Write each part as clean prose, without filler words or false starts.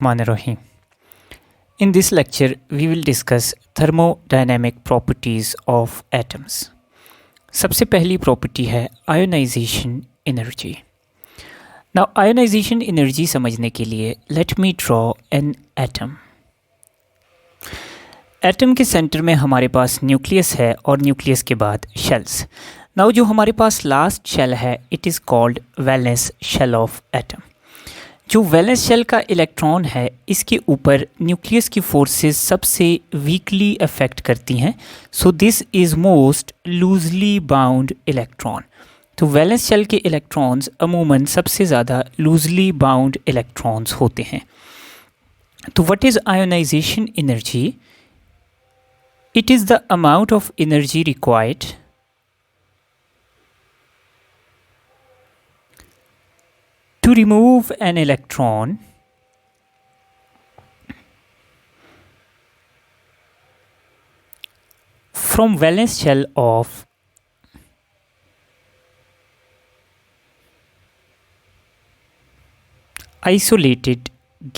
Bismillahirrahmanirrahim. In this lecture, we will discuss thermodynamic properties of atoms. सबसे पहली property है ionization energy. Now ionization energy समझने के लिए let me draw an atom. Atom के center में हमारे पास न्यूक्लियस है और न्यूक्लियस के बाद शेल्स. नाउ जो हमारे पास लास्ट शेल है it is called valence shell of atom. जो वैलेंस शेल का इलेक्ट्रॉन है इसके ऊपर न्यूक्लियस की फोर्सेस सबसे वीकली अफेक्ट करती हैं. So this is most loosely bound electron. तो वैलेंस शेल के इलेक्ट्रॉन्स अमूमन सबसे ज़्यादा लूजली बाउंड इलेक्ट्रॉन्स होते हैं. तो what is ionization energy? It is the amount of energy required to remove an electron from valence shell of isolated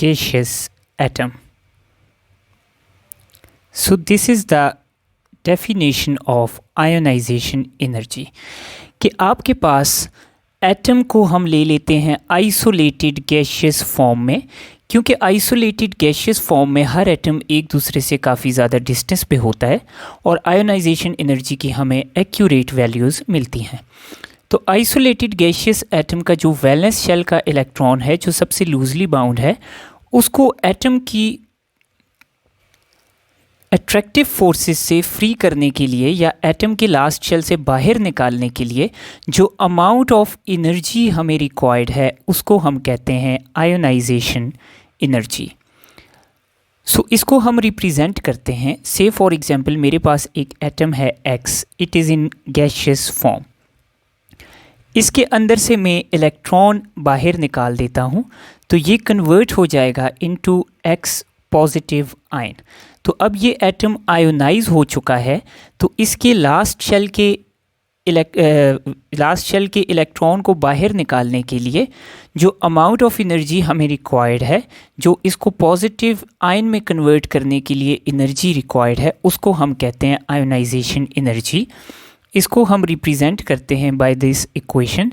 gaseous atom. So this is the definition of ionization energy कि आपके पास atom को हम ले लेते हैं isolated gaseous form में, क्योंकि isolated gaseous form में हर एटम एक दूसरे से काफ़ी ज़्यादा डिस्टेंस पे होता है और आयोनाइजेशन एनर्जी की हमें एक्यूरेट वैल्यूज़ मिलती हैं. तो आइसोलेटेड गैशियस एटम का जो वैलेंस शेल का इलेक्ट्रॉन है जो सबसे लूजली बाउंड है उसको एटम की अट्रैक्टिव फोर्सेस से फ्री करने के लिए या एटम के लास्ट शेल से बाहर निकालने के लिए जो अमाउंट ऑफ एनर्जी हमें रिक्वायर्ड है उसको हम कहते हैं आयोनाइजेशन एनर्जी. सो इसको हम रिप्रेजेंट करते हैं. से फॉर एग्जांपल मेरे पास एक एटम है X, it is in gaseous form. इसके अंदर से मैं इलेक्ट्रॉन बाहर निकाल देता हूँ तो ये कन्वर्ट हो जाएगा इनटू X पॉजिटिव आयन. तो अब ये एटम आयोनाइज हो चुका है तो इसके लास्ट शेल के इलेक्ट्रॉन को बाहर निकालने के लिए जो अमाउंट ऑफ एनर्जी हमें रिक्वायर्ड है, जो इसको पॉजिटिव आयन में कन्वर्ट करने के लिए एनर्जी रिक्वायर्ड है, उसको हम कहते हैं आयोनाइजेशन एनर्जी. इसको हम रिप्रेजेंट करते हैं by this equation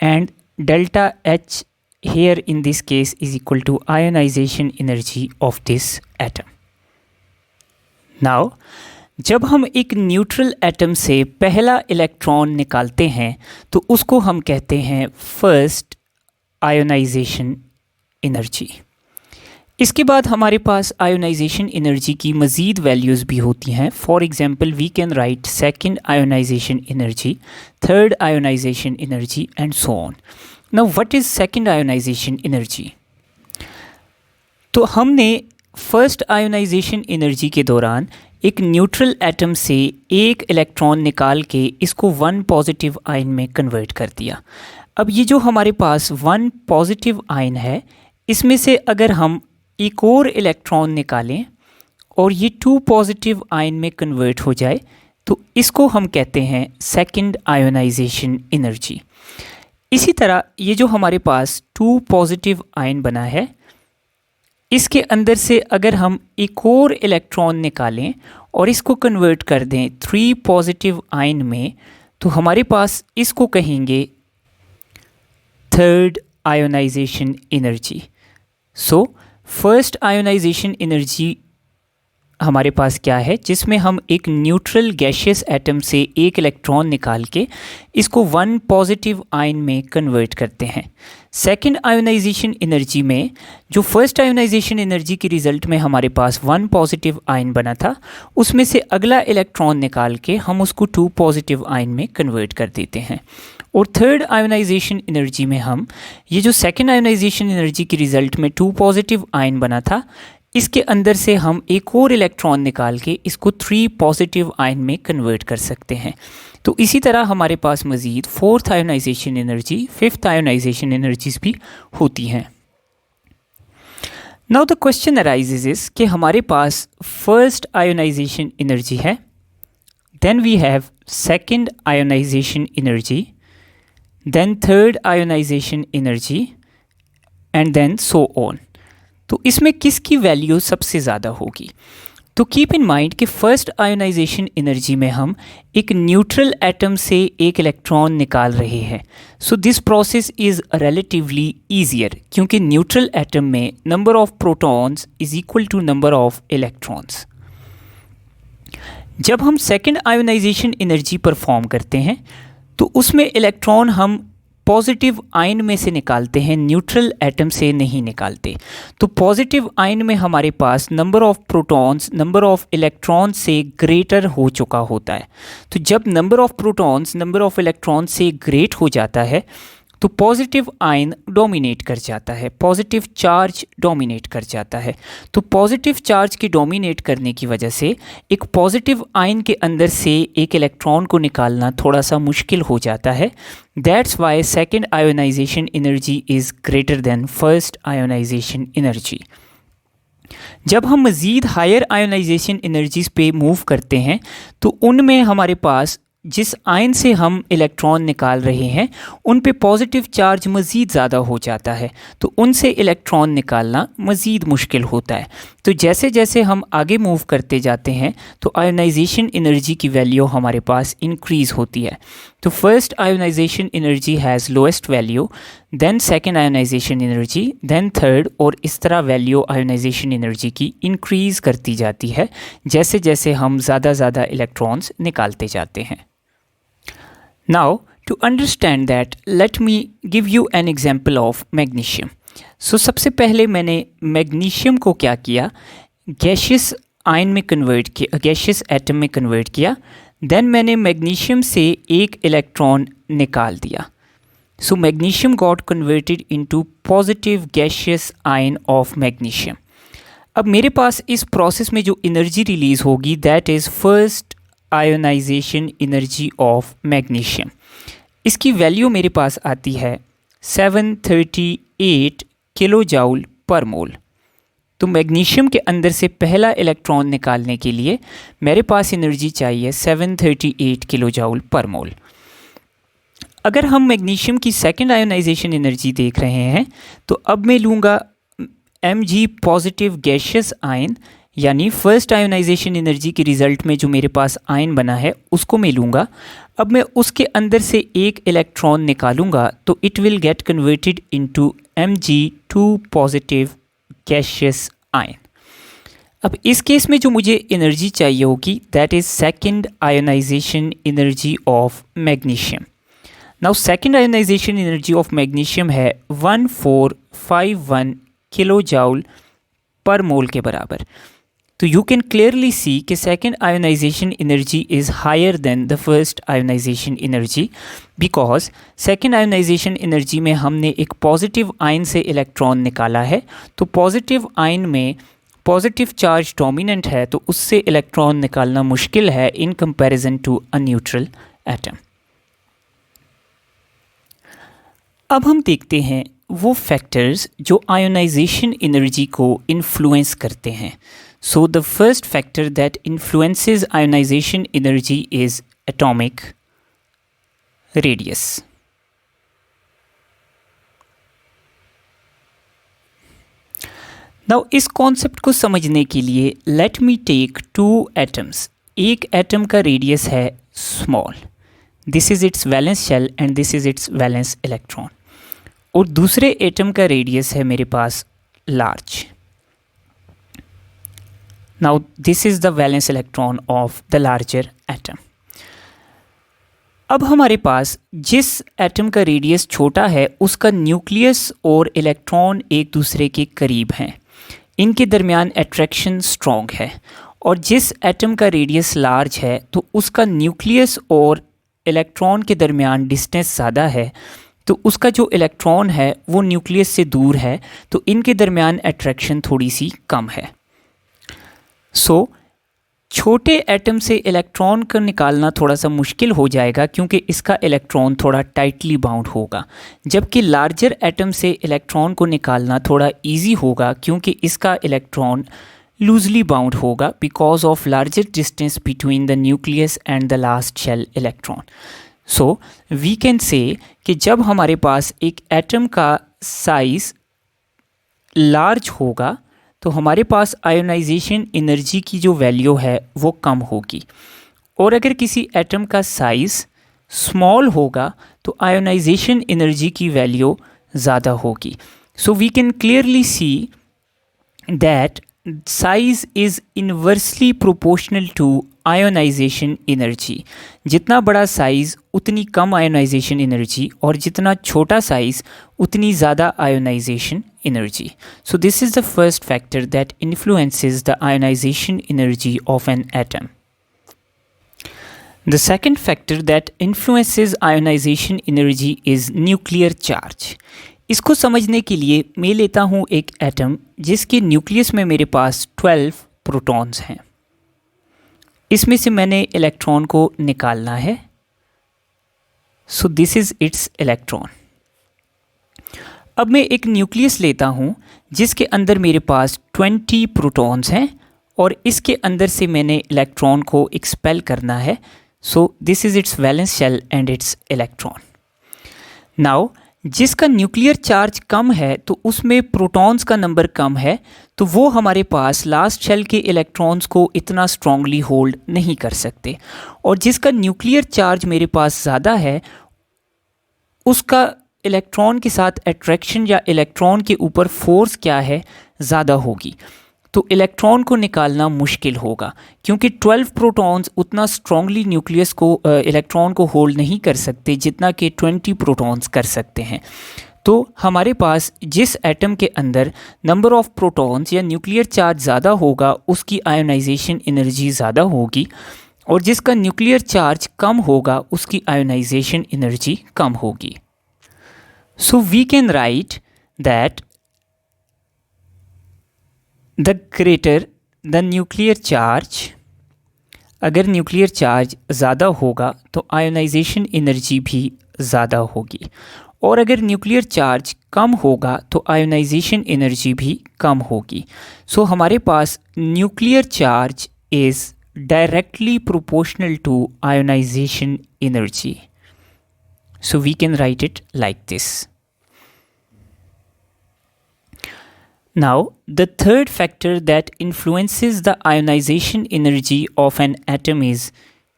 and delta H here in this case is equal to ionization energy of this atom. Now, जब हम एक न्यूट्रल एटम से पहला इलेक्ट्रॉन निकालते हैं तो उसको हम कहते हैं फर्स्ट आयोनाइजेशन एनर्जी. इसके बाद हमारे पास आयोनाइजेशन एनर्जी की मज़ीद वैल्यूज़ भी होती हैं. For example we can write second ionization energy, third ionization energy and so on. Now what is second ionization energy? तो हमने फर्स्ट आयोनाइजेशन एनर्जी के दौरान एक न्यूट्रल एटम से एक इलेक्ट्रॉन निकाल के इसको वन पॉजिटिव आयन में कन्वर्ट कर दिया. अब ये जो हमारे पास वन पॉजिटिव आयन है इसमें से अगर हम एक और इलेक्ट्रॉन निकालें और ये टू पॉजिटिव आयन में कन्वर्ट हो जाए तो इसको हम कहते हैं सेकंड आयोनाइजेशन एनर्जी. इसी तरह ये जो हमारे पास टू पॉजिटिव आयन बना है इसके अंदर से अगर हम एक और इलेक्ट्रॉन निकालें और इसको कन्वर्ट कर दें थ्री पॉजिटिव आयन में तो हमारे पास इसको कहेंगे third ionization energy. So first ionization energy हमारे पास क्या है जिसमें हम एक न्यूट्रल गैशियस एटम से एक इलेक्ट्रॉन निकाल के इसको वन पॉजिटिव आयन में कन्वर्ट करते हैं. सेकंड आयोनाइजेशन एनर्जी में जो फर्स्ट आयोनाइजेशन एनर्जी के रिज़ल्ट में हमारे पास वन पॉजिटिव आयन बना था उसमें से अगला इलेक्ट्रॉन निकाल के हम उसको टू पॉजिटिव आयन में कन्वर्ट कर देते हैं. और थर्ड आयोनाइजेशन एनर्जी में हम ये जो सेकंड आयोनाइजेशन एनर्जी के रिज़ल्ट में टू पॉजिटिव आयन बना था इसके अंदर से हम एक और इलेक्ट्रॉन निकाल के इसको थ्री पॉजिटिव आयन में कन्वर्ट कर सकते हैं. तो इसी तरह हमारे पास मज़ीद fourth ionization energy, fifth ionization energies भी होती हैं. Now the question arises is कि हमारे पास फर्स्ट आयोनाइजेशन एनर्जी है, then we have second ionization energy, then third ionization energy and then so on. तो इसमें किसकी वैल्यू सबसे ज़्यादा होगी? तो कीप इन माइंड कि फर्स्ट आयोनाइजेशन एनर्जी में हम एक न्यूट्रल एटम से एक इलेक्ट्रॉन निकाल रहे हैं। So this process is relatively easier, क्योंकि न्यूट्रल एटम में number of protons is equal to number of electrons. जब हम सेकेंड आयोनाइजेशन एनर्जी परफॉर्म करते हैं तो उसमें इलेक्ट्रॉन हम पॉजिटिव आयन में से निकालते हैं, न्यूट्रल एटम से नहीं निकालते। तो पॉजिटिव आयन में हमारे पास number of protons number of electron से ग्रेटर हो चुका होता है। तो जब number of protons number of electron से ग्रेट हो जाता है तो पॉजिटिव आयन डोमिनेट कर जाता है, पॉजिटिव चार्ज डोमिनेट कर जाता है। तो पॉजिटिव चार्ज के डोमिनेट करने की वजह से एक पॉजिटिव आयन के अंदर से एक इलेक्ट्रॉन को निकालना थोड़ा सा मुश्किल हो जाता है। That's why second ionization energy is greater than first ionization energy. जब हम मज़ीद हायर आयोनाइजेशन एनर्जीज़ पे मूव करते हैं तो उनमें हमारे पास जिस आयन से हम इलेक्ट्रॉन निकाल रहे हैं उन पे पॉजिटिव चार्ज मज़ीद ज़्यादा हो जाता है, तो उनसे इलेक्ट्रॉन निकालना मज़ीद मुश्किल होता है। तो जैसे जैसे हम आगे मूव करते जाते हैं तो आयोनाइजेशन एनर्जी की वैल्यू हमारे पास इंक्रीज़ होती है। तो first ionization energy has lowest value, then second ionization energy, then third, और इस तरह वैल्यू आयोनाइजेशन एनर्जी की इंक्रीज़ करती जाती है जैसे जैसे हम ज़्यादा इलेक्ट्रॉन्स निकालते जाते हैं। Now, to understand that, let me give you an example of magnesium. So, सबसे पहले मैंने मैग्नीशियम को क्या किया, गैशियस आयन में कन्वर्ट किया, गैशियस एटम में कन्वर्ट किया। देन मैंने मैग्नीशियम से एक इलेक्ट्रॉन निकाल दिया। So magnesium got converted into positive gaseous ion of magnesium. अब मेरे पास इस प्रोसेस में जो एनर्जी रिलीज़ होगी that is first ionization energy of magnesium. इसकी वैल्यू मेरे पास आती है 738 किलो जाउल पर मोल। तो मैग्नीशियम के अंदर से पहला इलेक्ट्रॉन निकालने के लिए मेरे पास एनर्जी चाहिए 738 किलो जाउल पर मोल। अगर हम मैग्नीशियम की सेकेंड आयोनाइजेशन एनर्जी देख रहे हैं तो अब मैं लूँगा Mg पॉजिटिव गैशियस आयन, यानी फर्स्ट आयोनाइजेशन एनर्जी के रिज़ल्ट में जो मेरे पास आयन बना है उसको मैं लूँगा। अब मैं उसके अंदर से एक इलेक्ट्रॉन निकालूंगा तो it will get converted into Mg2 positive gaseous ion. अब इस केस में जो मुझे एनर्जी चाहिए होगी that is second ionization energy of magnesium. Now second ionization energy of magnesium है 1451 किलो जाउल पर मोल के बराबर। तो यू कैन क्लियरली सी कि second ionization energy is higher than the first ionization energy, because second ionization energy में हमने एक positive ion से इलेक्ट्रॉन निकाला है। तो पॉजिटिव आयन में पॉजिटिव चार्ज डोमिनेंट है तो उससे इलेक्ट्रॉन निकालना मुश्किल है in comparison to a neutral atom. अब हम देखते हैं वो फैक्टर्स जो आयोनाइजेशन एनर्जी को इन्फ्लुएंस करते हैं। So the first factor that influences ionization energy is atomic radius. Now इस कॉन्सेप्ट को समझने के लिए let me take two atoms. एक एटम का रेडियस है small, this is its valence shell and this is its valence electron, और दूसरे एटम का रेडियस है मेरे पास large. Now this is the valence electron of the larger atom. अब हमारे पास जिस एटम का रेडियस छोटा है उसका न्यूक्लियस और इलेक्ट्रॉन एक दूसरे के करीब हैं, इनके दरमियान अट्रैक्शन स्ट्रॉन्ग है। और जिस एटम का रेडियस लार्ज है तो उसका न्यूक्लियस और इलेक्ट्रॉन के दरमियान डिस्टेंस ज़्यादा है, तो उसका जो इलेक्ट्रॉन है वो न्यूक्लियस से दूर है, तो इनके दरमियान अट्रैक्शन थोड़ी सी कम है। सो छोटे एटम से इलेक्ट्रॉन को निकालना थोड़ा सा मुश्किल हो जाएगा क्योंकि इसका इलेक्ट्रॉन थोड़ा टाइटली बाउंड होगा, जबकि लार्जर एटम से इलेक्ट्रॉन को निकालना थोड़ा इजी होगा क्योंकि इसका इलेक्ट्रॉन लूजली बाउंड होगा because of larger distance between the nucleus and the last shell electron. So we can say कि जब हमारे पास एक एटम का साइज़ लार्ज होगा तो हमारे पास आयोनाइजेशन एनर्जी की जो वैल्यू है वो कम होगी, और अगर किसी एटम का साइज़ स्मॉल होगा तो आयोनाइजेशन एनर्जी की वैल्यू ज़्यादा होगी. So we can clearly see that size is inversely proportional to ionization energy. जितना बड़ा साइज़ उतनी कम आयोनाइजेशन एनर्जी, और जितना छोटा साइज़ उतनी ज़्यादा ionization energy. So this is the first factor that influences the ionization energy of an atom. The second factor that influences ionization energy is nuclear charge. इसको समझने के लिए मैं लेता हूँ एक एटम जिसके न्यूक्लियस में मेरे पास 12 प्रोटॉन्स हैं. इसमें से मैंने इलेक्ट्रॉन को निकालना है. सो दिस इज़ इट्स इलेक्ट्रॉन. अब मैं एक न्यूक्लियस लेता हूँ जिसके अंदर मेरे पास 20 प्रोटॉन्स हैं, और इसके अंदर से मैंने इलेक्ट्रॉन को एक्सपेल करना है. So this is its valence shell and its electron. Now जिसका न्यूक्लियर चार्ज कम है तो उसमें प्रोटॉन्स का नंबर कम है, तो वो हमारे पास लास्ट शेल के इलेक्ट्रॉन्स को इतना स्ट्रांगली होल्ड नहीं कर सकते. और जिसका न्यूक्लियर चार्ज मेरे पास ज़्यादा है उसका इलेक्ट्रॉन के साथ अट्रैक्शन या इलेक्ट्रॉन के ऊपर फोर्स क्या है ज़्यादा होगी, तो इलेक्ट्रॉन को निकालना मुश्किल होगा, क्योंकि 12 प्रोटॉन्स उतना स्ट्रांगली न्यूक्लियस को इलेक्ट्रॉन को होल्ड नहीं कर सकते जितना कि 20 प्रोटॉन्स कर सकते हैं. तो हमारे पास जिस एटम के अंदर नंबर ऑफ प्रोटॉन्स या न्यूक्लियर चार्ज ज़्यादा होगा उसकी आयोनाइजेशन एनर्जी ज़्यादा होगी, और जिसका न्यूक्लियर चार्ज कम होगा उसकी आयोनाइजेशन एनर्जी कम होगी. So we can write that the greater the nuclear charge, अगर न्यूक्लियर चार्ज ज़्यादा होगा तो आयोनाइजेशन एनर्जी भी ज़्यादा होगी, और अगर न्यूक्लियर चार्ज कम होगा तो आयोनाइजेशन एनर्जी भी कम होगी. सो हमारे पास nuclear charge is directly proportional to ionization energy. So we can write it like this. Now, the third factor that influences the ionization energy of an atom is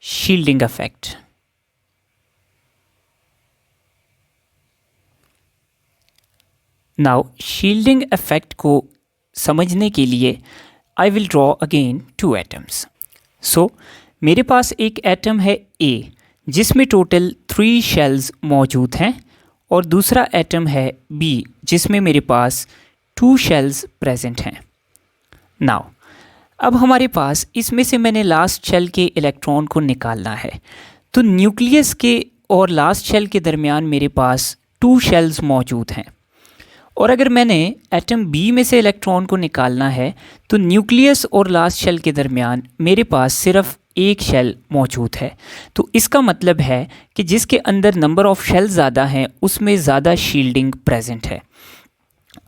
shielding effect. Now, shielding effect को समझने के लिए I will draw again two atoms. So, मेरे पास एक atom है A जिसमें total 3 shells मौजूद हैं, और दूसरा एटम है B जिसमें मेरे पास 2 शेल्स प्रेजेंट हैं. नाउ अब हमारे पास इसमें से मैंने लास्ट शेल के इलेक्ट्रॉन को निकालना है, तो न्यूक्लियस के और लास्ट शेल के दरमियान मेरे पास 2 शेल्स मौजूद हैं, और अगर मैंने एटम बी में से इलेक्ट्रॉन को निकालना है तो न्यूक्लियस और लास्ट शेल के दरमियान मेरे पास सिर्फ एक शेल मौजूद है. तो इसका मतलब है कि जिसके अंदर नंबर ऑफ शेल ज़्यादा हैं उसमें ज़्यादा शील्डिंग प्रेजेंट है.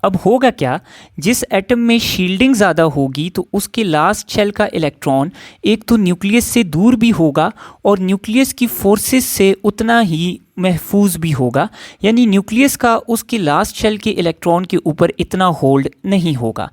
अब होगा क्या, जिस एटम में शील्डिंग ज़्यादा होगी तो उसके लास्ट शेल का इलेक्ट्रॉन एक तो न्यूक्लियस से दूर भी होगा और न्यूक्लियस की फोर्सेस से उतना ही महफूज भी होगा, यानी न्यूक्लियस का उसके लास्ट शेल के इलेक्ट्रॉन के ऊपर इतना होल्ड नहीं होगा.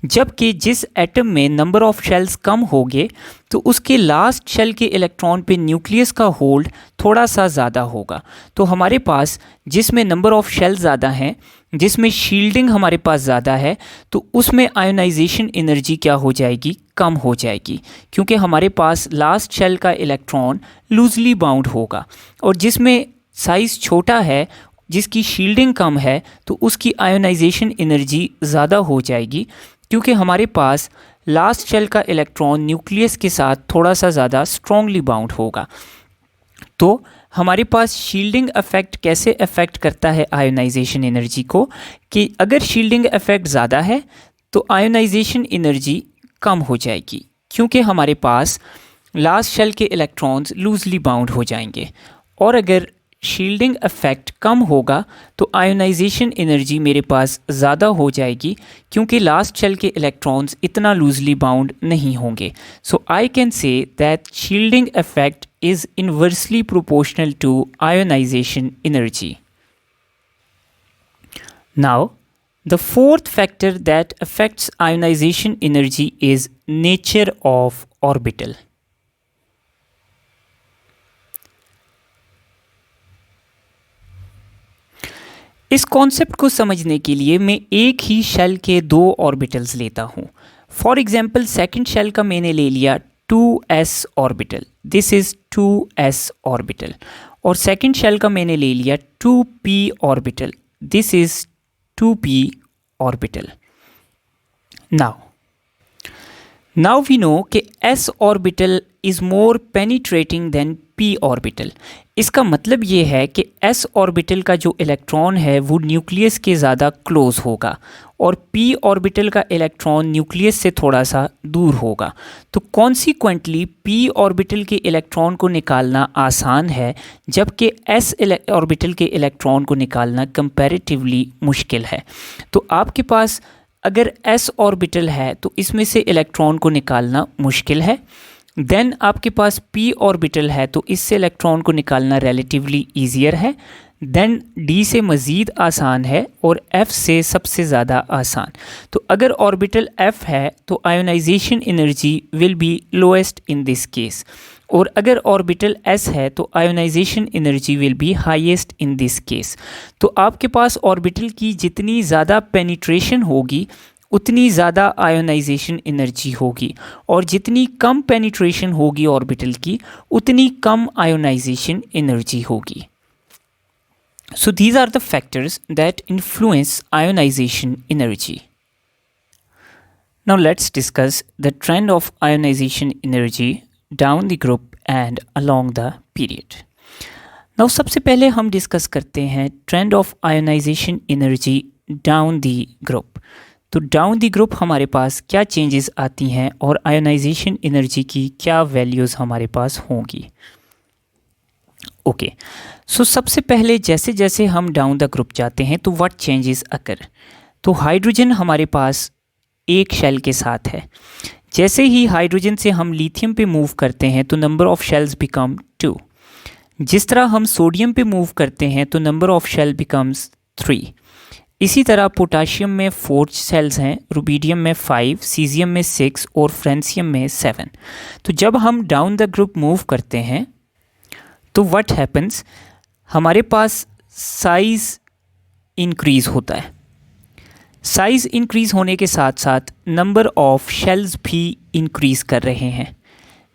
जबकि जिस एटम में नंबर ऑफ शेल्स कम होंगे तो उसके लास्ट शेल के इलेक्ट्रॉन पे न्यूक्लियस का होल्ड थोड़ा सा ज़्यादा होगा. तो हमारे पास जिसमें नंबर ऑफ शेल ज़्यादा हैं, जिसमें शील्डिंग हमारे पास ज़्यादा है, तो उसमें आयोनाइजेशन एनर्जी क्या हो जाएगी, कम हो जाएगी, क्योंकि हमारे पास लास्ट शेल का इलेक्ट्रॉन लूजली बाउंड होगा. और जिसमें साइज़ छोटा है, जिसकी शील्डिंग कम है, तो उसकी आयोनाइजेशन एनर्जी ज़्यादा हो जाएगी, क्योंकि हमारे पास लास्ट शेल का इलेक्ट्रॉन न्यूक्लियस के साथ थोड़ा सा ज़्यादा स्ट्रॉन्गली बाउंड होगा. तो हमारे पास शील्डिंग इफ़ेक्ट कैसे अफेक्ट करता है आयोनाइजेशन एनर्जी को, कि अगर शील्डिंग इफ़ेक्ट ज़्यादा है तो आयोनाइजेशन एनर्जी कम हो जाएगी, क्योंकि हमारे पास लास्ट शेल के इलेक्ट्रॉन्स लूजली बाउंड हो जाएंगे. और अगर शील्डिंग इफ़ेक्ट कम होगा तो आयोनाइजेशन एनर्जी मेरे पास ज़्यादा हो जाएगी, क्योंकि लास्ट शेल के इलेक्ट्रॉन्स इतना लूजली बाउंड नहीं होंगे. So I can say that shielding effect is inversely proportional to ionization energy. Now, The fourth factor that affects ionization energy is nature of orbital. इस कॉन्सेप्ट को समझने के लिए मैं एक ही शेल के दो ऑर्बिटल्स लेता हूँ. फॉर एग्जाम्पल सेकेंड शेल का मैंने ले लिया 2s orbital, this is 2s orbital. और सेकेंड शेल का मैंने ले लिया 2p orbital, this is 2p orbital. Now we know कि s orbital is more penetrating than p orbital. इसका मतलब ये है कि s ऑर्बिटल का जो इलेक्ट्रॉन है वो न्यूक्लियस के ज़्यादा क्लोज होगा और p ऑर्बिटल का इलेक्ट्रॉन न्यूक्लियस से थोड़ा सा दूर होगा. तो कॉन्सिक्वेंटली p ऑर्बिटल के इलेक्ट्रॉन को निकालना आसान है, जबकि s ऑर्बिटल के इलेक्ट्रॉन को निकालना कंपैरेटिवली मुश्किल है. तो आपके पास अगर s ऑर्बिटल है तो इसमें से इलेक्ट्रॉन को निकालना मुश्किल है. देन आपके पास p ऑर्बिटल है तो इससे इलेक्ट्रॉन को निकालना रिलेटिवली ईजियर है. देन d से मज़ीद आसान है और f से सबसे ज़्यादा आसान. तो अगर ऑर्बिटल f है तो ionization energy will be lowest in this case, और अगर ऑर्बिटल s है तो ionization energy will be highest in this case. तो आपके पास ऑर्बिटल की जितनी ज़्यादा पेनिट्रेशन होगी उतनी ज़्यादा आयोनाइजेशन एनर्जी होगी, और जितनी कम पेनिट्रेशन होगी ऑर्बिटल की उतनी कम आयोनाइजेशन एनर्जी होगी. So these are the factors that influence ionization energy. Now let's discuss the trend of ionization energy down the group and along the period. Now सबसे पहले हम डिस्कस करते हैं trend of ionization energy down the group. तो down the group हमारे पास क्या changes आती हैं और आयोनाइजेशन एनर्जी की क्या वैल्यूज़ हमारे पास होंगी. ओके, सो सबसे पहले जैसे जैसे हम डाउन द ग्रुप जाते हैं तो व्हाट चेंजेस अकर. तो हाइड्रोजन हमारे पास एक शेल के साथ है. जैसे ही हाइड्रोजन से हम लिथियम पे मूव करते हैं तो नंबर ऑफ शेल्स बिकम 2. जिस तरह हम सोडियम पे मूव करते हैं तो नंबर ऑफ शेल बिकम्स 3. इसी तरह पोटाशियम में 4 सेल्स हैं, रुबीडियम में 5, सीजियम में 6 और फ्रेंसियम में 7. तो जब हम डाउन द ग्रुप मूव करते हैं तो व्हाट हैपन्स, हमारे पास साइज़ इंक्रीज़ होता है. साइज़ इंक्रीज़ होने के साथ साथ नंबर ऑफ़ शेल्स भी इंक्रीज़ कर रहे हैं.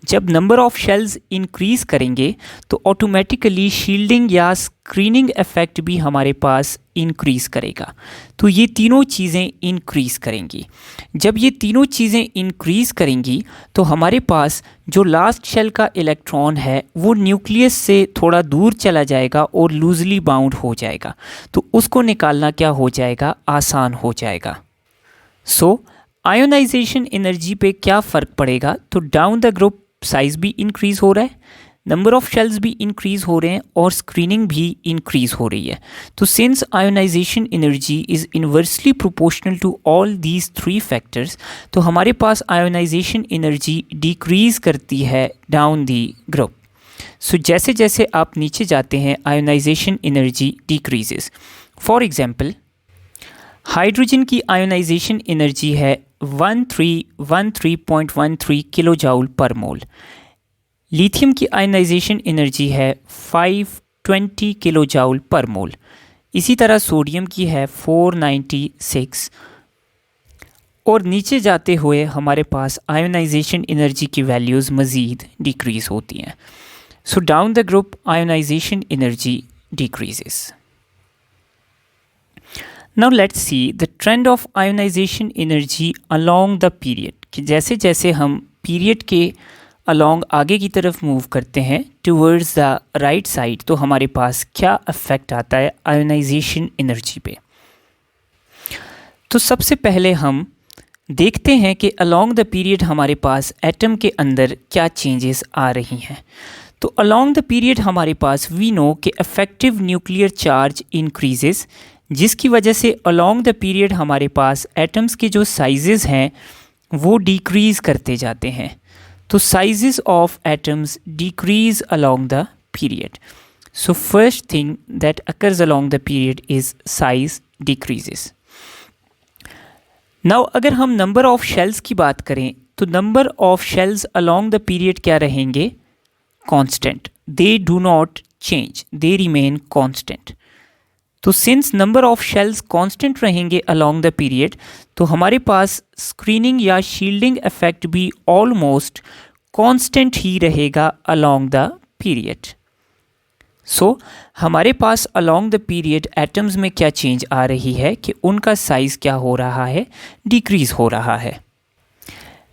जब नंबर ऑफ़ शेल्स इंक्रीज़ करेंगे तो ऑटोमेटिकली शील्डिंग या स्क्रीनिंग इफ़ेक्ट भी हमारे पास इंक्रीज़ करेगा. तो ये तीनों चीज़ें इंक्रीज़ करेंगी. जब ये तीनों चीज़ें इंक्रीज़ करेंगी तो हमारे पास जो लास्ट शेल का इलेक्ट्रॉन है वो न्यूक्लियस से थोड़ा दूर चला जाएगा और लूजली बाउंड हो जाएगा. तो उसको निकालना क्या हो जाएगा, आसान हो जाएगा. सो आयोनाइजेशन एनर्जी पे क्या फ़र्क पड़ेगा. तो डाउन द ग्रुप साइज़ भी इंक्रीज़ हो रहा है, नंबर ऑफ़ शेल्स भी इंक्रीज़ हो रहे हैं और स्क्रीनिंग भी इंक्रीज़ हो रही है. तो since ionization energy is inversely proportional to all these 3 factors, तो हमारे पास आयोनाइजेशन एनर्जी डिक्रीज़ करती है डाउन दी ग्रुप. सो जैसे जैसे आप नीचे जाते हैं ionization energy decreases. For example hydrogen की आयोनाइजेशन एनर्जी है 1313.13 किलो जाउल पर मोल. लिथियम की आयोनाइजेशन एनर्जी है 520 किलो जाउल पर मोल. इसी तरह सोडियम की है 496. और नीचे जाते हुए हमारे पास आयोनाइजेशन एनर्जी की वैल्यूज़ मज़ीद डिक्रीज़ होती हैं. So down the group ionization energy decreases. Now let's see the trend of ionization energy along the period. कि जैसे जैसे हम पीरियड के along आगे की तरफ मूव करते हैं towards the right side, तो हमारे पास क्या इफ़ेक्ट आता है आयोनाइजेशन एनर्जी पे. तो सबसे पहले हम देखते हैं कि along the period हमारे पास एटम के अंदर क्या चेंजेस आ रही हैं. तो along the period हमारे पास वी नो कि इफ़ेक्टिव न्यूक्लियर चार्ज इंक्रीजेस, जिसकी वजह से अलॉन्ग द पीरियड हमारे पास एटम्स के जो साइजेस हैं वो डिक्रीज़ करते जाते हैं. तो sizes of atoms decrease along the period. So first thing that occurs along the period is size decreases. Now अगर हम नंबर ऑफ शेल्स की बात करें तो number of shells along the period क्या रहेंगे? Constant. They do not change, they remain constant. तो since number of shells constant रहेंगे अलोंग द पीरियड, तो हमारे पास स्क्रीनिंग या शील्डिंग इफेक्ट भी ऑलमोस्ट कांस्टेंट ही रहेगा अलोंग द पीरियड। सो हमारे पास अलोंग द पीरियड एटम्स में क्या चेंज आ रही है कि उनका साइज क्या हो रहा है? डिक्रीज हो रहा है।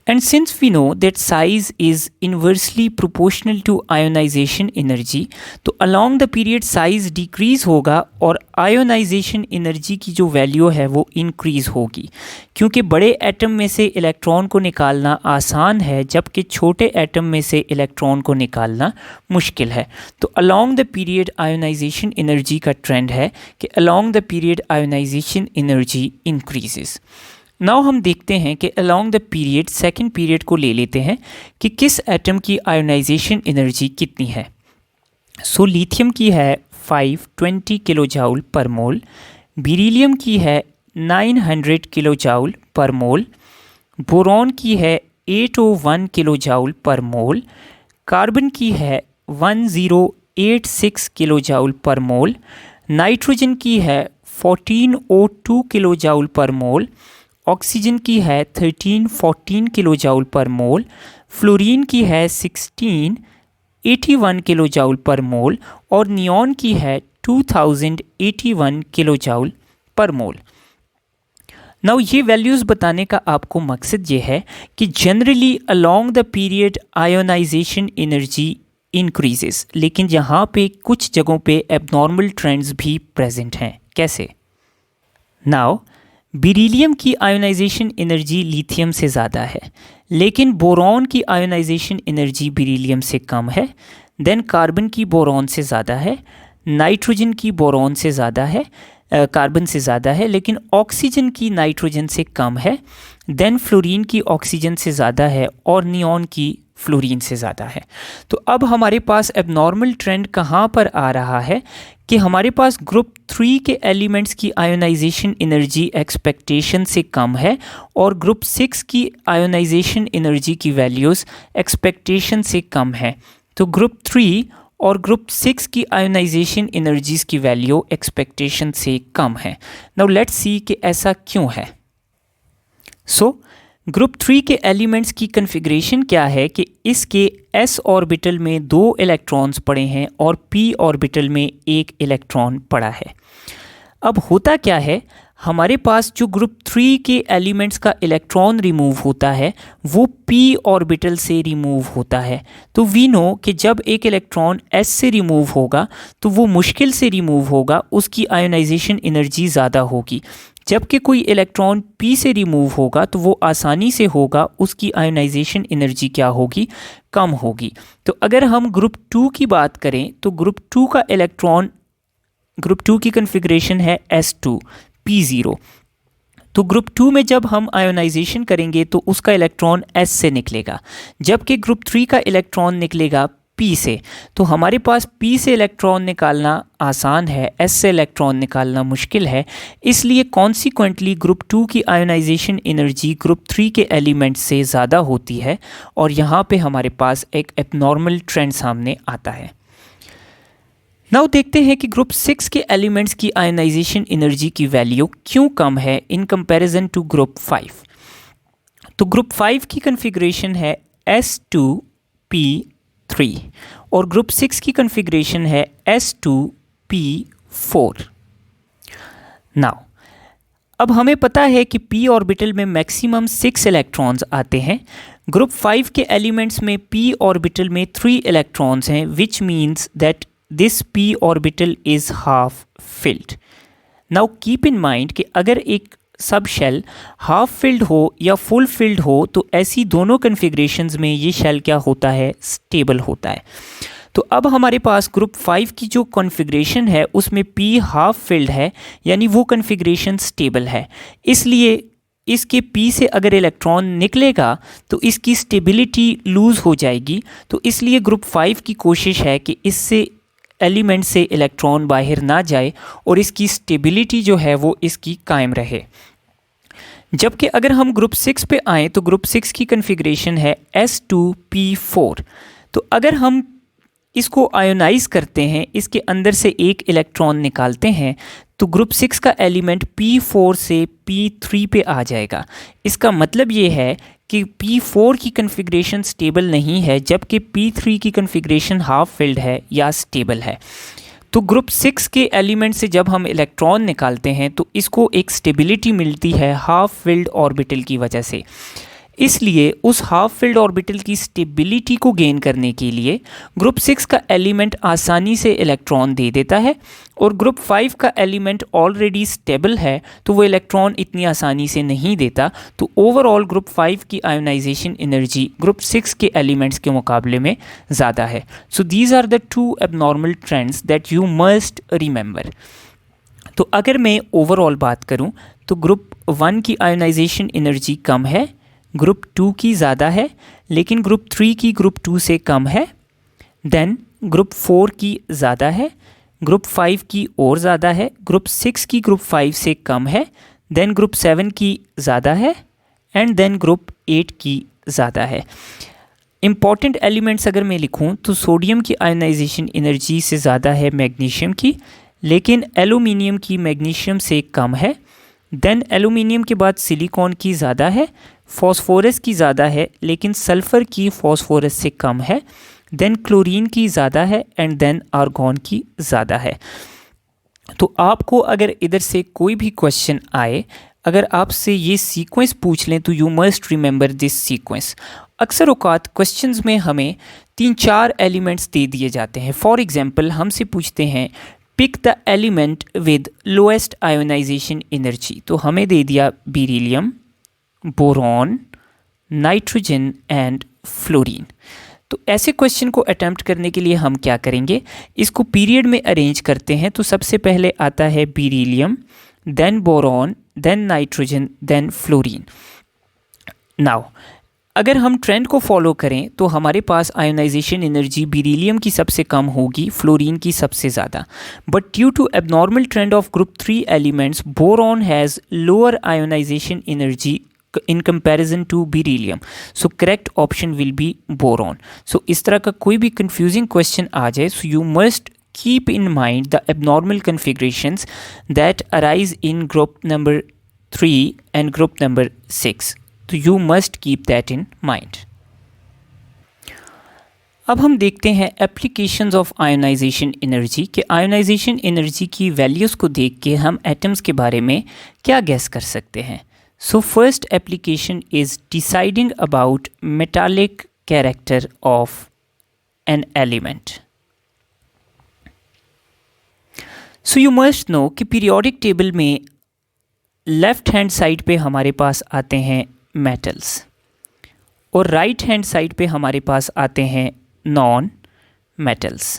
And since we know that size is inversely proportional to ionization energy, तो along the period size decrease होगा और ionization energy की जो वैल्यू है वो increase होगी, क्योंकि बड़े एटम में से इलेक्ट्रॉन को निकालना आसान है जबकि छोटे एटम में से इलेक्ट्रॉन को निकालना मुश्किल है। तो along the period ionization energy का ट्रेंड है कि along the period ionization energy increases। Now हम देखते हैं कि along the period, second period को ले लेते हैं कि किस एटम की आयोनाइजेशन एनर्जी कितनी है। सो लिथियम की है 520 किलो जाउल पर मोल, बेरिलियम की है 900 किलो जाउल पर मोल, बोरॉन की है 801 किलो जाउल पर मोल, कार्बन की है 1086 किलो जाउल पर मोल, नाइट्रोजन की है 1402 किलो जाउल पर मोल, ऑक्सीजन की है 1314 किलो जाउल पर मोल, फ्लोरीन की है 1681 किलो जाउल पर मोल और नियॉन की है 2081 किलो जाउल पर मोल। नाउ ये वैल्यूज़ बताने का आपको मकसद ये है कि generally along the period ionization energy increases, लेकिन यहाँ पे कुछ जगहों पे एबनॉर्मल ट्रेंड्स भी प्रेजेंट हैं। कैसे? नाउ बेरिलियम की आयोनाइजेशन एनर्जी लिथियम से ज़्यादा है, लेकिन बोरॉन की आयोनाइजेशन एनर्जी बेरिलियम से कम है। देन कार्बन की बोरॉन से ज़्यादा है, नाइट्रोजन की बोरॉन से ज़्यादा है, कार्बन से ज़्यादा है, लेकिन ऑक्सीजन की नाइट्रोजन से कम है। देन फ्लोरीन की ऑक्सीजन से ज़्यादा है और नियॉन की फ्लोरीन से ज़्यादा है। तो अब हमारे पास एबनॉर्मल ट्रेंड कहाँ पर आ रहा है कि हमारे पास ग्रुप 3 के एलिमेंट्स की आयोनाइजेशन एनर्जी एक्सपेक्टेशन से कम है और ग्रुप 6 की आयोनाइजेशन एनर्जी की वैल्यूज़ एक्सपेक्टेशन से कम है। तो ग्रुप 3 और ग्रुप 6 की आयोनाइजेशन एनर्जीज़ की वैल्यू एक्सपेक्टेशन से कम है। नाउ लेट्स सी कि ऐसा क्यों है। सो ग्रुप 3 के एलिमेंट्स की कन्फिग्रेशन क्या है कि इसके s ऑर्बिटल में 2 इलेक्ट्रॉन्स पड़े हैं और p ऑर्बिटल में 1 इलेक्ट्रॉन पड़ा है। अब होता क्या है, हमारे पास जो ग्रुप 3 के एलिमेंट्स का इलेक्ट्रॉन रिमूव होता है वो p ऑर्बिटल से रिमूव होता है। तो वी नो कि जब एक इलेक्ट्रॉन s से रिमूव होगा तो वो मुश्किल से रिमूव होगा, उसकी आयोनाइजेशन एनर्जी ज़्यादा होगी, जबकि कोई इलेक्ट्रॉन p से रिमूव होगा तो वो आसानी से होगा, उसकी आयोनाइजेशन एनर्जी क्या होगी? कम होगी। तो अगर हम ग्रुप 2 की बात करें तो ग्रुप 2 का इलेक्ट्रॉन, ग्रुप 2 की कन्फिग्रेशन है s2 p0। तो ग्रुप 2 में जब हम आयोनाइजेशन करेंगे तो उसका इलेक्ट्रॉन s से निकलेगा, जबकि ग्रुप 3 का इलेक्ट्रॉन निकलेगा p से। तो हमारे पास p से इलेक्ट्रॉन निकालना आसान है, s से इलेक्ट्रॉन निकालना मुश्किल है, इसलिए कॉन्सिक्वेंटली ग्रुप 2 की आयोनाइजेशन एनर्जी ग्रुप 3 के एलिमेंट से ज़्यादा होती है और यहाँ पे हमारे पास एक एबनॉर्मल ट्रेंड सामने आता है। नाउ देखते हैं कि ग्रुप 6 के एलिमेंट्स की आयोनाइजेशन एनर्जी की वैल्यू क्यों कम है इन कंपैरिजन टू ग्रुप 5। तो ग्रुप 5 की कन्फिग्रेशन है s2p3 और ग्रुप 6 की कन्फिग्रेशन है s2p4। नाउ अब हमें पता है कि p ऑर्बिटल में मैक्सिमम 6 इलेक्ट्रॉन्स आते हैं। ग्रुप 5 के एलिमेंट्स में p ऑर्बिटल में 3 इलेक्ट्रॉन्स हैं, which means that this p orbital is half filled. Now keep in mind कि अगर एक सब शेल हाफ फिल्ड हो या फुल फिल्ड हो तो ऐसी दोनों कन्फिग्रेशंस में ये शेल क्या होता है? स्टेबल होता है। तो अब हमारे पास ग्रुप 5 की जो कॉन्फ़िगरेशन है उसमें p हाफ फिल्ड है, यानी वो कन्फिग्रेशन स्टेबल है, इसलिए इसके p से अगर इलेक्ट्रॉन निकलेगा तो इसकी स्टेबिलिटी लूज़ हो जाएगी। तो इसलिए ग्रुप 5 की कोशिश है कि इससे एलिमेंट से इलेक्ट्रॉन बाहर ना जाए और इसकी स्टेबिलिटी जो है वो इसकी कायम रहे। जबकि अगर हम ग्रुप 6 पे आएँ तो ग्रुप 6 की कन्फिग्रेशन है S2P4। तो अगर हम इसको आयोनाइज करते हैं, इसके अंदर से एक इलेक्ट्रॉन निकालते हैं, तो ग्रुप 6 का एलिमेंट P4 से P3 पे आ जाएगा। इसका मतलब ये है कि P4 की कन्फिग्रेशन स्टेबल नहीं है, जबकि P3 की कन्फिग्रेशन हाफ फिल्ड है या स्टेबल है। तो ग्रुप 6 के एलिमेंट से जब हम इलेक्ट्रॉन निकालते हैं तो इसको एक स्टेबिलिटी मिलती है हाफ फिल्ड ऑर्बिटल की वजह से। इसलिए उस हाफ फिल्ड ऑर्बिटल की स्टेबिलिटी को गेन करने के लिए ग्रुप 6 का एलिमेंट आसानी से इलेक्ट्रॉन दे देता है, और ग्रुप 5 का एलिमेंट ऑलरेडी स्टेबल है तो वो इलेक्ट्रॉन इतनी आसानी से नहीं देता। तो ओवरऑल ग्रुप 5 की आयोनाइजेशन एनर्जी ग्रुप 6 के एलिमेंट्स के मुकाबले में ज़्यादा है। So these are the two abnormal trends that you must remember. तो अगर मैं ओवरऑल बात करूं तो ग्रुप 1 की आयोनाइजेशन एनर्जी कम है, ग्रुप 2 की ज़्यादा है, लेकिन ग्रुप 3 की ग्रुप 2 से कम है। देन ग्रुप 4 की ज़्यादा है, ग्रुप 5 की और ज़्यादा है, ग्रुप 6 की ग्रुप 5 से कम है, देन ग्रुप 7 की ज़्यादा है, एंड देन ग्रुप 8 की ज़्यादा है। इम्पॉर्टेंट एलिमेंट्स अगर मैं लिखूं तो सोडियम की आयोनाइजेशन एनर्जी से ज़्यादा है मैग्नीशियम की, लेकिन एल्यूमिनियम की मैग्नीशियम से कम है। देन एल्यूमिनियम के बाद सिलिकॉन की ज़्यादा है, फॉस्फोरस की ज़्यादा है, लेकिन सल्फ़र की फॉस्फोरस से कम है। देन क्लोरीन की ज़्यादा है, एंड देन आर्गॉन की ज़्यादा है। तो आपको अगर इधर से कोई भी क्वेश्चन आए, अगर आपसे ये सीक्वेंस पूछ लें तो you must remember this sequence. अक्सर औकात क्वेश्चंस में हमें 3-4 एलिमेंट्स दे दिए जाते हैं। फॉर एग्जांपल हमसे पूछते हैं pick the element with lowest ionization energy, तो हमें दे दिया beryllium, boron, nitrogen and fluorine. तो ऐसे क्वेश्चन को अटेम्प्ट करने के लिए हम क्या करेंगे, इसको पीरियड में अरेंज करते हैं। तो सबसे पहले आता है beryllium, then boron, then nitrogen, then fluorine. Now अगर हम ट्रेंड को फॉलो करें तो हमारे पास आयोनाइजेशन एनर्जी बेरिलियम की सबसे कम होगी, फ्लोरीन की सबसे ज़्यादा। But due to abnormal trend of group 3 elements, boron has lower ionization energy in comparison to beryllium, so correct option will be boron. So इस तरह का कोई भी confusing question आ जाए, so you must keep in mind the abnormal configurations that arise in group number 3 and group number 6. तो you must keep that in mind. अब हम देखते हैं एप्लीकेशंस ऑफ आयोनाइजेशन एनर्जी के आयोनाइजेशन एनर्जी की values को देख के हम एटम्स के बारे में क्या गेस कर सकते हैं। So first application is deciding about metallic character of an element. So you must know कि periodic table में left hand side पे हमारे पास आते हैं metals और right hand side पे हमारे पास आते हैं non metals.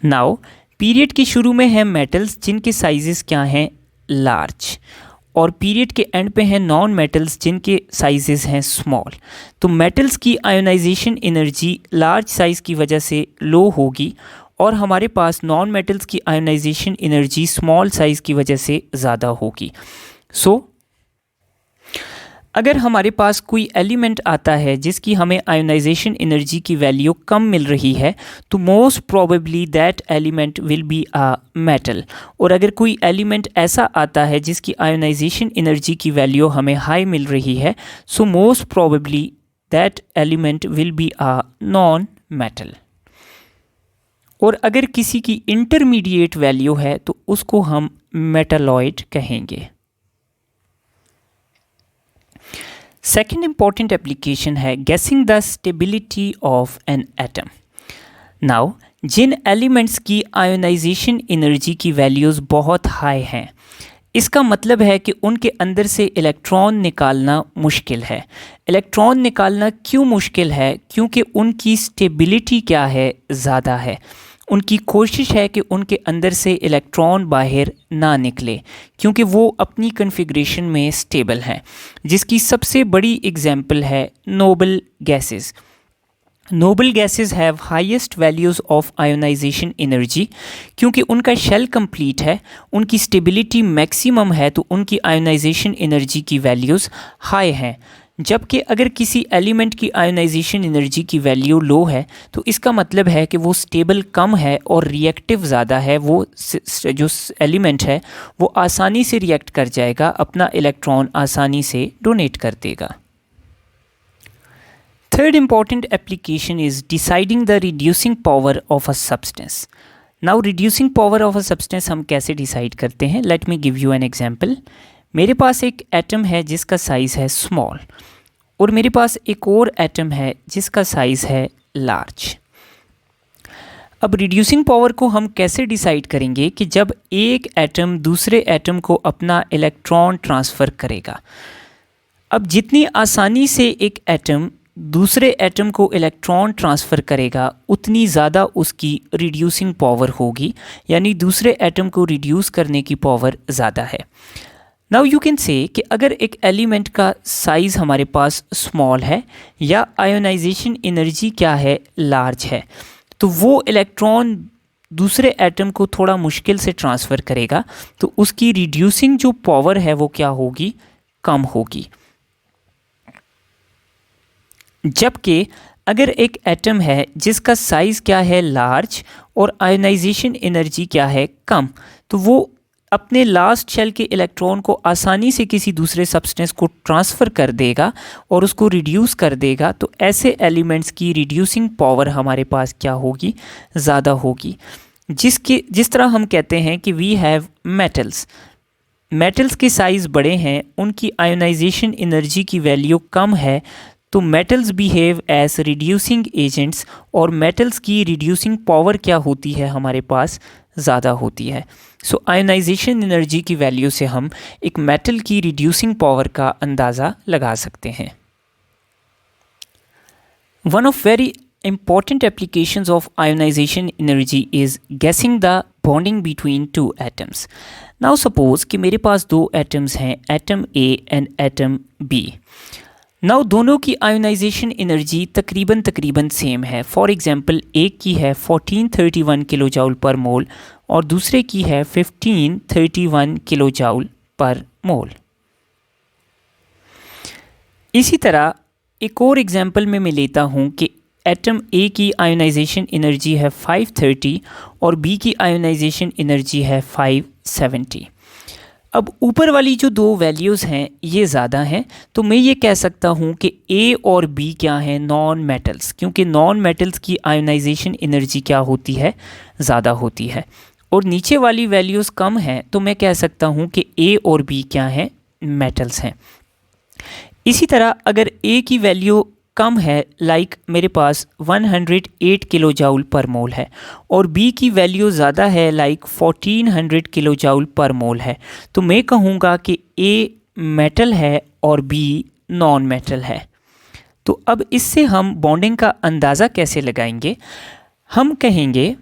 Now period के शुरू में है metals जिनके sizes क्या हैं, लार्ज, और पीरियड के एंड पे हैं नॉन मेटल्स जिनके साइजेस हैं स्मॉल। तो मेटल्स की आयोनाइजेशन एनर्जी लार्ज साइज़ की वजह से लो होगी, और हमारे पास नॉन मेटल्स की आयोनाइजेशन एनर्जी स्मॉल साइज़ की वजह से ज़्यादा होगी। सो अगर हमारे पास कोई एलिमेंट आता है जिसकी हमें आयोनाइजेशन एनर्जी की वैल्यू कम मिल रही है, तो most probably that element will be a metal. और अगर कोई एलिमेंट ऐसा आता है जिसकी आयोनाइजेशन एनर्जी की वैल्यू हमें हाई मिल रही है, so most probably that element will be a non metal. और अगर किसी की इंटरमीडिएट वैल्यू है तो उसको हम मेटालॉइड कहेंगे। सेकेंड इंपॉर्टेंट एप्लीकेशन है guessing the stability of an atom. Now जिन एलिमेंट्स की आयोनाइजेशन एनर्जी की वैल्यूज़ बहुत हाई हैं, इसका मतलब है कि उनके अंदर से इलेक्ट्रॉन निकालना मुश्किल है। इलेक्ट्रॉन निकालना क्यों मुश्किल है? क्योंकि उनकी स्टेबिलिटी क्या है, ज़्यादा है। उनकी कोशिश है कि उनके अंदर से इलेक्ट्रॉन बाहर ना निकले, क्योंकि वो अपनी कन्फिग्रेशन में स्टेबल हैं, जिसकी सबसे बड़ी एग्जांपल है noble gases. Noble gases have highest values of ionization energy, क्योंकि उनका शेल कंप्लीट है, उनकी स्टेबिलिटी मैक्सिमम है, तो उनकी आयोनाइजेशन एनर्जी की वैल्यूज़ हाई हैं। जबकि अगर किसी एलिमेंट की आयोनाइजेशन एनर्जी की वैल्यू लो है तो इसका मतलब है कि वो स्टेबल कम है और रिएक्टिव ज़्यादा है। वो जो एलिमेंट है वो आसानी से रिएक्ट कर जाएगा, अपना इलेक्ट्रॉन आसानी से डोनेट कर देगा। Third important application is deciding the reducing power of a substance. Now reducing power of a substance हम कैसे डिसाइड करते हैं? Let me give you an example. मेरे पास एक एटम है जिसका साइज़ है स्मॉल, और मेरे पास एक और एटम है जिसका साइज़ है लार्ज। अब रिड्यूसिंग पावर को हम कैसे डिसाइड करेंगे कि जब एक एटम दूसरे एटम को अपना इलेक्ट्रॉन ट्रांसफ़र करेगा। अब जितनी आसानी से एक एटम दूसरे एटम को इलेक्ट्रॉन ट्रांसफ़र करेगा उतनी ज़्यादा उसकी रिड्यूसिंग पावर होगी, यानी दूसरे एटम को रिड्यूस करने की पावर ज़्यादा है। नाउ यू कैन से कि अगर एक एलिमेंट का साइज़ हमारे पास स्मॉल है या आयोनाइजेशन एनर्जी क्या है, लार्ज है, तो वो इलेक्ट्रॉन दूसरे एटम को थोड़ा मुश्किल से ट्रांसफ़र करेगा, तो उसकी रिड्यूसिंग जो पावर है वो क्या होगी, कम होगी। जबकि अगर एक एटम है जिसका साइज़ क्या है, लार्ज, और आयोनाइजेशन एनर्जी क्या है, कम, तो वो अपने लास्ट शेल के इलेक्ट्रॉन को आसानी से किसी दूसरे सब्सटेंस को ट्रांसफ़र कर देगा और उसको रिड्यूस कर देगा। तो ऐसे एलिमेंट्स की रिड्यूसिंग पावर हमारे पास क्या होगी, ज़्यादा होगी। जिस तरह हम कहते हैं कि वी हैव मेटल्स के साइज़ बड़े हैं, उनकी आयोनाइजेशन एनर्जी की वैल्यू कम है, तो metals behave as reducing agents, और मेटल्स की रिड्यूसिंग पावर क्या होती है, हमारे पास ज़्यादा होती है। सो आयोनाइजेशन एनर्जी की वैल्यू से हम एक मेटल की रिड्यूसिंग पावर का अंदाज़ा लगा सकते हैं। One of very important applications of ionization energy is guessing the bonding between two atoms. Now suppose कि मेरे पास दो एटम्स हैं, atom A and atom B. Now दोनों की आयोनाइजेशन एनर्जी तकरीबन सेम है। फॉर एग्जांपल एक की है 1431 किलो जाउल पर मोल और दूसरे की है 1531 किलो जाउल पर मोल। इसी तरह एक और एग्जांपल में मैं लेता हूँ कि एटम ए की आयोनाइजेशन एनर्जी है 530 और बी की आयोनाइजेशन एनर्जी है 570। अब ऊपर वाली जो दो वैल्यूज़ हैं ये ज़्यादा हैं, तो मैं ये कह सकता हूँ कि ए और बी क्या हैं, नॉन मेटल्स, क्योंकि नॉन मेटल्स की आयोनाइजेशन एनर्जी क्या होती है, ज़्यादा होती है। और नीचे वाली वैल्यूज़ कम हैं, तो मैं कह सकता हूँ कि ए और बी क्या हैं, मेटल्स हैं। इसी तरह अगर ए की वैल्यू कम है, लाइक मेरे पास 108 किलो जाउल पर मोल है, और बी की वैल्यू ज़्यादा है, लाइक 1400 किलो जाउल पर मोल है, तो मैं कहूँगा कि ए मेटल है और बी नॉन मेटल है। तो अब इससे हम बॉन्डिंग का अंदाज़ा कैसे लगाएंगे? हम कहेंगे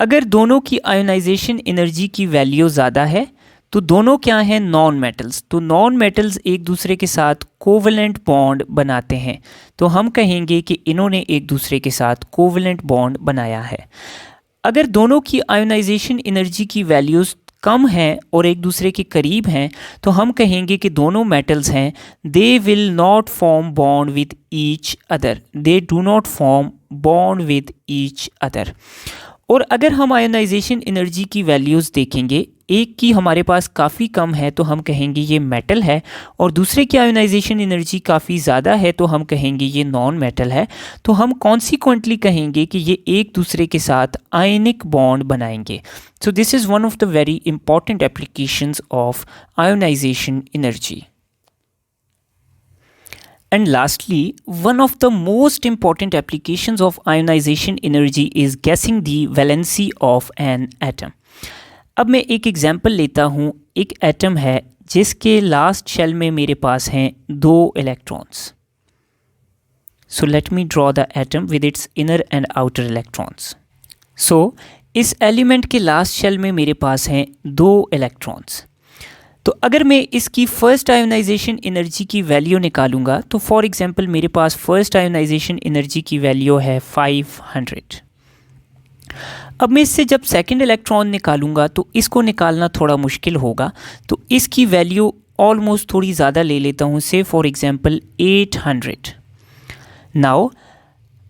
अगर दोनों की आयोनाइजेशन एनर्जी की वैल्यू ज़्यादा है तो दोनों क्या हैं, नॉन मेटल्स। तो नॉन मेटल्स एक दूसरे के साथ कोवेलेंट बॉन्ड बनाते हैं, तो हम कहेंगे कि इन्होंने एक दूसरे के साथ कोवेलेंट बॉन्ड बनाया है। अगर दोनों की आयोनाइजेशन एनर्जी की वैल्यूज़ कम हैं और एक दूसरे के करीब हैं, तो हम कहेंगे कि दोनों मेटल्स हैं, they will not form bond with each other, they do not form bond with each other. और अगर हम आयोनाइजेशन एनर्जी की वैल्यूज़ देखेंगे, एक की हमारे पास काफ़ी कम है तो हम कहेंगे ये मेटल है, और दूसरे की आयोनाइजेशन एनर्जी काफ़ी ज़्यादा है तो हम कहेंगे ये नॉन मेटल है। तो हम कॉन्सिक्वेंटली कहेंगे कि ये एक दूसरे के साथ आयनिक बॉन्ड बनाएंगे। So this is one of the very important applications of ionization energy. And lastly, one of the most important applications of ionization energy is guessing the valency of an atom. अब मैं एक example लेता हूँ। एक atom है जिसके last shell में मेरे पास हैं दो electrons. So let me draw the atom with its inner and outer electrons. So इस एलिमेंट के लास्ट शेल में मेरे पास हैं दो इलेक्ट्रॉन्स। तो अगर मैं इसकी फर्स्ट आयोनाइजेशन एनर्जी की वैल्यू निकालूंगा तो फॉर एग्जांपल मेरे पास फर्स्ट आयोनाइजेशन एनर्जी की वैल्यू है 500। अब मैं इससे जब सेकंड इलेक्ट्रॉन निकालूंगा तो इसको निकालना थोड़ा मुश्किल होगा, तो इसकी वैल्यू ऑलमोस्ट थोड़ी ज़्यादा ले लेता हूँ, से फॉर एग्जांपल 800। नाउ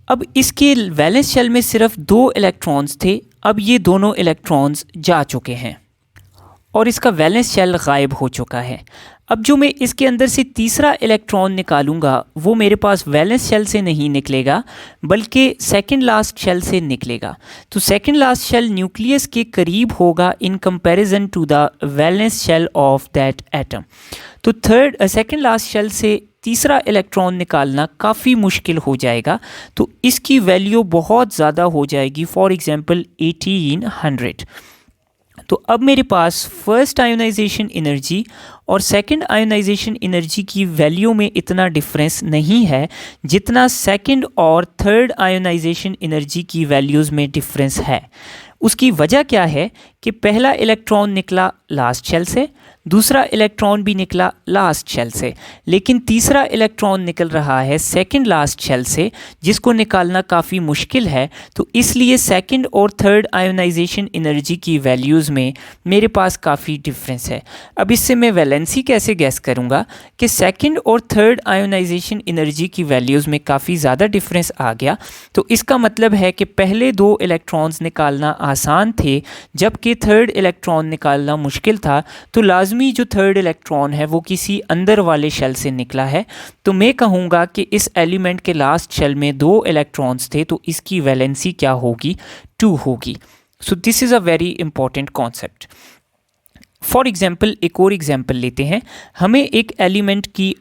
अब इसके वैलेंस शेल में सिर्फ 2 इलेक्ट्रॉन्स थे, अब ये दोनों इलेक्ट्रॉन्स जा चुके हैं और इसका वैलेंस शेल गायब हो चुका है। अब जो मैं इसके अंदर से तीसरा इलेक्ट्रॉन निकालूंगा वो मेरे पास वैलेंस शेल से नहीं निकलेगा बल्कि सेकंड लास्ट शेल से निकलेगा। तो सेकंड लास्ट शेल न्यूक्लियस के करीब होगा in comparison to the valence shell of that atom. तो सेकंड लास्ट शेल से तीसरा इलेक्ट्रॉन निकालना काफ़ी मुश्किल हो जाएगा, तो इसकी वैल्यू बहुत ज़्यादा हो जाएगी, फॉर एग्जांपल 1800। तो अब मेरे पास फर्स्ट आयोनाइजेशन एनर्जी और सेकंड आयोनाइजेशन एनर्जी की वैल्यू में इतना डिफरेंस नहीं है जितना सेकंड और थर्ड आयोनाइजेशन एनर्जी की वैल्यूज़ में डिफरेंस है। उसकी वजह क्या है कि पहला इलेक्ट्रॉन निकला लास्ट शेल से, दूसरा इलेक्ट्रॉन भी निकला लास्ट शेल से, लेकिन तीसरा इलेक्ट्रॉन निकल रहा है सेकंड लास्ट शेल से, जिसको निकालना काफ़ी मुश्किल है। तो इसलिए सेकंड और थर्ड आयोनाइजेशन एनर्जी की वैल्यूज़ में मेरे पास काफ़ी डिफरेंस है। अब इससे मैं वैलेंसी कैसे गैस करूँगा कि सेकंड और थर्ड आयोनाइजेशन एनर्जी की वैल्यूज़ में काफ़ी ज़्यादा डिफरेंस आ गया, तो इसका मतलब है कि पहले 2 इलेक्ट्रॉन्स निकालना आसान थे जबकि थर्ड इलेक्ट्रॉन निकालना मुश्किल था। तो लाजमी जो थर्ड इलेक्ट्रॉन है वो किसी अंदर वाले शेल से निकला है। तो मैं कहूँगा कि इस एलिमेंट के लास्ट शेल में 2 इलेक्ट्रॉन्स थे, तो इसकी वैलेंसी क्या होगी, 2 होगी। सो this is a very important concept. For example एक और एग्जाम्पल लेते हैं। हमें एक एलिमेंट की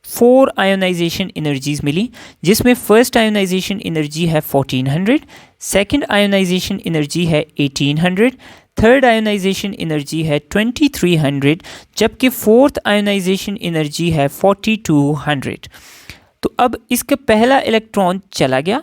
4 आयोनाइजेशन एनर्जीज मिली, जिसमें फर्स्ट आयोनाइजेशन एनर्जी है 1400, सेकंड आयोनाइजेशन एनर्जी है 1800, थर्ड आयोनाइजेशन एनर्जी है 2300, जबकि फोर्थ आयोनाइजेशन एनर्जी है 4200। तो अब इसका पहला इलेक्ट्रॉन चला गया,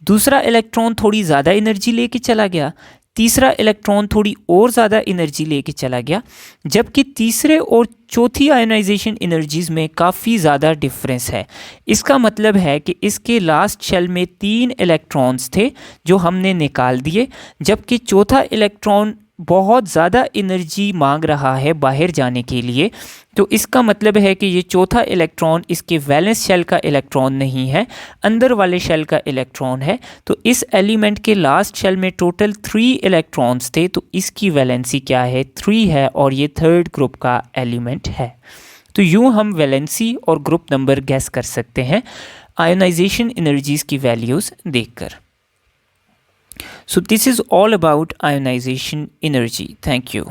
दूसरा इलेक्ट्रॉन थोड़ी ज़्यादा एनर्जी लेके चला गया, तीसरा इलेक्ट्रॉन थोड़ी और ज़्यादा एनर्जी लेके चला गया, जबकि तीसरे और चौथी आयोनाइजेशन एनर्जीज़ में काफ़ी ज़्यादा डिफरेंस है। इसका मतलब है कि इसके लास्ट शेल में 3 इलेक्ट्रॉन्स थे जो हमने निकाल दिए, जबकि चौथा इलेक्ट्रॉन बहुत ज़्यादा एनर्जी मांग रहा है बाहर जाने के लिए। तो इसका मतलब है कि ये चौथा इलेक्ट्रॉन इसके वैलेंस शेल का इलेक्ट्रॉन नहीं है, अंदर वाले शेल का इलेक्ट्रॉन है। तो इस एलिमेंट के लास्ट शेल में टोटल 3 इलेक्ट्रॉन्स थे, तो इसकी वैलेंसी क्या है, 3 है, और ये थर्ड ग्रुप का एलिमेंट है। तो यूँ हम वैलेंसी और ग्रुप नंबर गैस कर सकते हैं आयोनाइजेशन एनर्जीज़ की वैल्यूज़ देखकर। So this is all about ionization energy. Thank you.